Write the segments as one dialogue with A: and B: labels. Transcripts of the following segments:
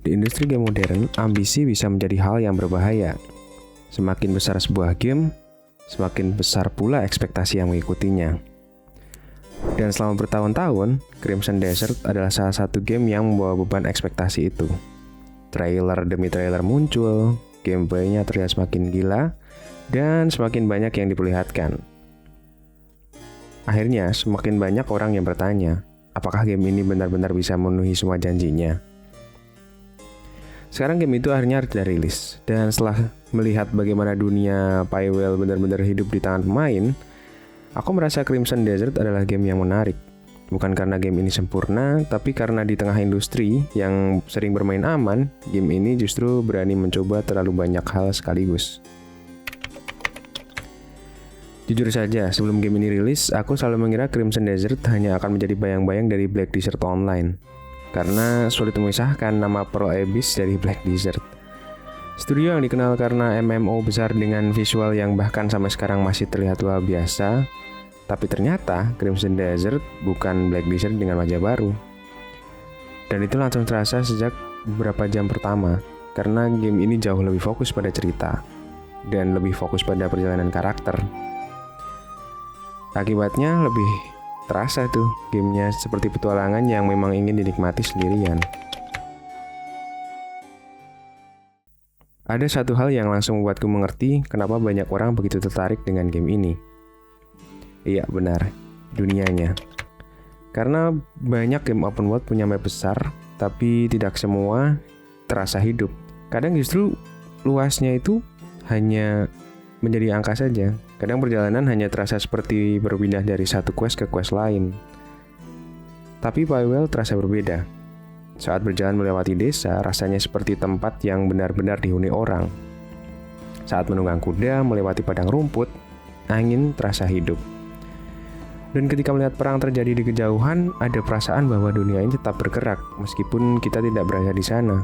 A: Di industri game modern, ambisi bisa menjadi hal yang berbahaya. Semakin besar sebuah game, semakin besar pula ekspektasi yang mengikutinya. Dan selama bertahun-tahun, Crimson Desert adalah salah satu game yang membawa beban ekspektasi itu. Trailer demi trailer muncul, gameplaynya terlihat semakin gila, dan semakin banyak yang diperlihatkan. Akhirnya, semakin banyak orang yang bertanya, apakah game ini benar-benar bisa memenuhi semua janjinya? Sekarang game itu akhirnya dirilis, dan setelah melihat bagaimana dunia Paywall benar-benar hidup di tangan pemain, aku merasa Crimson Desert adalah game yang menarik. Bukan karena game ini sempurna, tapi karena di tengah industri yang sering bermain aman, game ini justru berani mencoba terlalu banyak hal sekaligus. Jujur saja, sebelum game ini rilis, aku selalu mengira Crimson Desert hanya akan menjadi bayang-bayang dari Black Desert Online. Karena sulit memisahkan nama Pearl Abyss dari Black Desert. Studio yang dikenal karena MMO besar dengan visual yang bahkan sampai sekarang masih terlihat luar biasa. Tapi ternyata Crimson Desert bukan Black Desert dengan wajah baru. Dan itu langsung terasa sejak beberapa jam pertama. Karena game ini jauh lebih fokus pada cerita. Dan lebih fokus pada perjalanan karakter. Akibatnya lebih terasa tuh gamenya seperti petualangan yang memang ingin dinikmati sendirian. Ada satu hal yang langsung membuatku mengerti kenapa banyak orang begitu tertarik dengan game ini. Iya benar, dunianya. Karena banyak game open world punya map besar, tapi tidak semua terasa hidup. Kadang justru luasnya itu hanya menjadi angka saja. Kadang perjalanan hanya terasa seperti berpindah dari satu quest ke quest lain. Tapi Paywall terasa berbeda. Saat berjalan melewati desa, rasanya seperti tempat yang benar-benar dihuni orang. Saat menunggang kuda melewati padang rumput, angin terasa hidup. Dan ketika melihat perang terjadi di kejauhan, ada perasaan bahwa dunia ini tetap bergerak meskipun kita tidak berada di sana.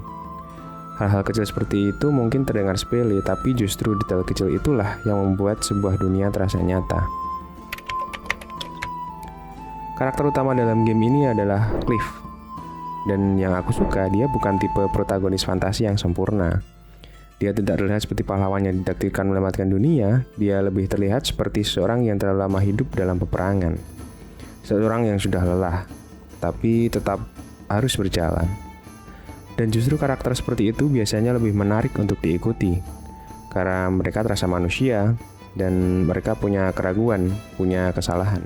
A: Hal-hal kecil seperti itu mungkin terdengar sepele, tapi justru detail kecil itulah yang membuat sebuah dunia terasa nyata. Karakter utama dalam game ini adalah Cliff. Dan yang aku suka, dia bukan tipe protagonis fantasi yang sempurna. Dia tidak terlihat seperti pahlawan yang didaktirkan menyelamatkan dunia, dia lebih terlihat seperti seorang yang terlalu lama hidup dalam peperangan. Seorang yang sudah lelah, tapi tetap harus berjalan. Dan justru karakter seperti itu biasanya lebih menarik untuk diikuti. Karena mereka terasa manusia, dan mereka punya keraguan, punya kesalahan.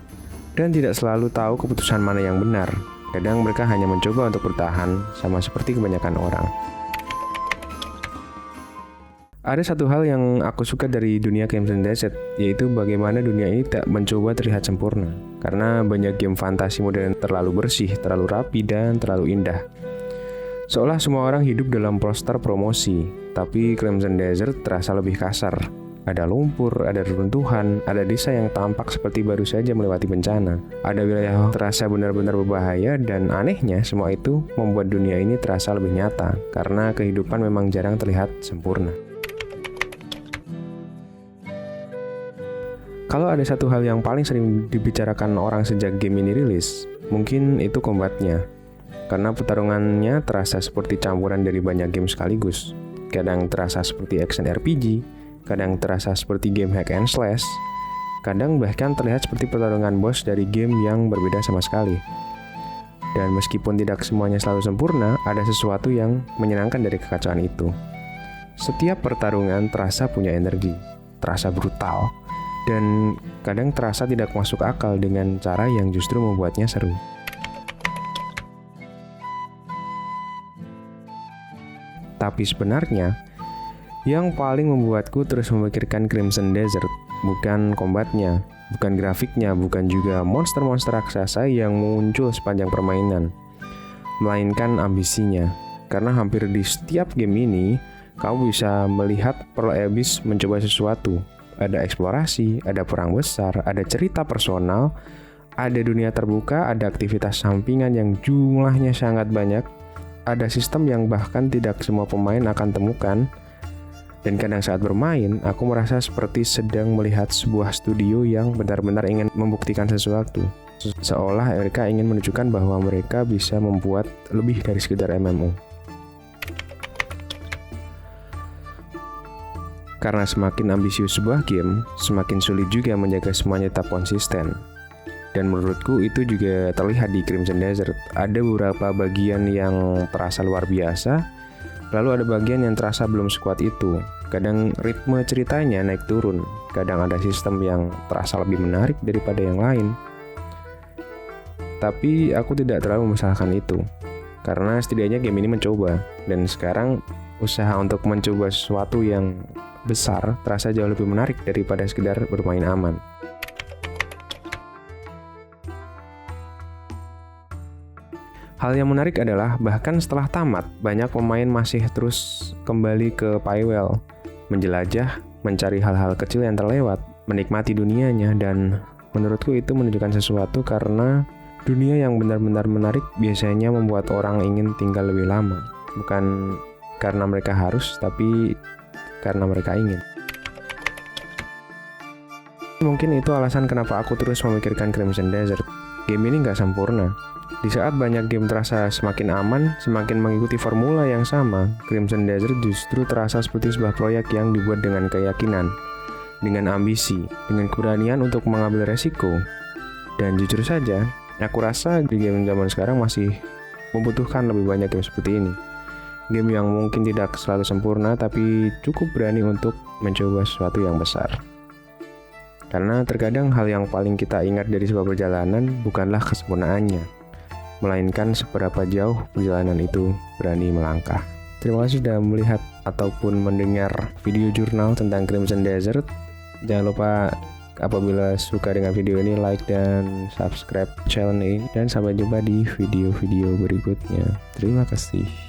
A: Dan tidak selalu tahu keputusan mana yang benar. Kadang mereka hanya mencoba untuk bertahan, sama seperti kebanyakan orang. Ada satu hal yang aku suka dari dunia Crimson Desert, yaitu bagaimana dunia ini tak mencoba terlihat sempurna. Karena banyak game fantasi modern terlalu bersih, terlalu rapi, dan terlalu indah. Seolah semua orang hidup dalam poster promosi, tapi Crimson Desert terasa lebih kasar. Ada lumpur, ada reruntuhan, ada desa yang tampak seperti baru saja melewati bencana. Ada wilayah yang terasa benar-benar berbahaya, dan anehnya semua itu membuat dunia ini terasa lebih nyata, karena kehidupan memang jarang terlihat sempurna. Kalau ada satu hal yang paling sering dibicarakan orang sejak game ini rilis, mungkin itu combatnya. Karena pertarungannya terasa seperti campuran dari banyak game sekaligus. Kadang terasa seperti action RPG, kadang terasa seperti game hack and slash, kadang bahkan terlihat seperti pertarungan boss dari game yang berbeda sama sekali. Dan meskipun tidak semuanya selalu sempurna, ada sesuatu yang menyenangkan dari kekacauan itu. Setiap pertarungan terasa punya energi, terasa brutal, dan kadang terasa tidak masuk akal dengan cara yang justru membuatnya seru. Tapi sebenarnya, yang paling membuatku terus memikirkan Crimson Desert bukan kombatnya, bukan grafiknya, bukan juga monster-monster raksasa yang muncul sepanjang permainan, melainkan ambisinya. Karena hampir di setiap game ini, kamu bisa melihat Pearl Abyss mencoba sesuatu. Ada eksplorasi, ada perang besar, ada cerita personal, ada dunia terbuka, ada aktivitas sampingan yang jumlahnya sangat banyak, ada sistem yang bahkan tidak semua pemain akan temukan. Dan kadang saat bermain, aku merasa seperti sedang melihat sebuah studio yang benar-benar ingin membuktikan sesuatu. Seolah mereka ingin menunjukkan bahwa mereka bisa membuat lebih dari sekedar MMO. Karena semakin ambisius sebuah game, semakin sulit juga menjaga semuanya tetap konsisten. Dan menurutku itu juga terlihat di Crimson Desert. Ada beberapa bagian yang terasa luar biasa, lalu ada bagian yang terasa belum sekuat itu. Kadang ritme ceritanya naik turun, kadang ada sistem yang terasa lebih menarik daripada yang lain. Tapi aku tidak terlalu menyalahkan itu, karena setidaknya game ini mencoba. Dan sekarang usaha untuk mencoba sesuatu yang besar terasa jauh lebih menarik daripada sekedar bermain aman. Hal yang menarik adalah bahkan setelah tamat, banyak pemain masih terus kembali ke Paywell, menjelajah, mencari hal-hal kecil yang terlewat, menikmati dunianya, dan menurutku itu menunjukkan sesuatu karena dunia yang benar-benar menarik biasanya membuat orang ingin tinggal lebih lama, bukan karena mereka harus, tapi karena mereka ingin. Mungkin itu alasan kenapa aku terus memikirkan Crimson Desert. Game ini nggak sempurna. Di saat banyak game terasa semakin aman, semakin mengikuti formula yang sama, Crimson Desert justru terasa seperti sebuah proyek yang dibuat dengan keyakinan, dengan ambisi, dengan keberanian untuk mengambil resiko. Dan jujur saja, aku rasa di game zaman sekarang masih membutuhkan lebih banyak game seperti ini. Game yang mungkin tidak selalu sempurna, tapi cukup berani untuk mencoba sesuatu yang besar. Karena terkadang hal yang paling kita ingat dari sebuah perjalanan bukanlah kesempurnaannya, melainkan seberapa jauh perjalanan itu berani melangkah. Terima kasih sudah melihat ataupun mendengar video jurnal tentang Crimson Desert. Jangan lupa apabila suka dengan video ini, like dan subscribe channel ini. Dan sampai jumpa di video-video berikutnya. Terima kasih.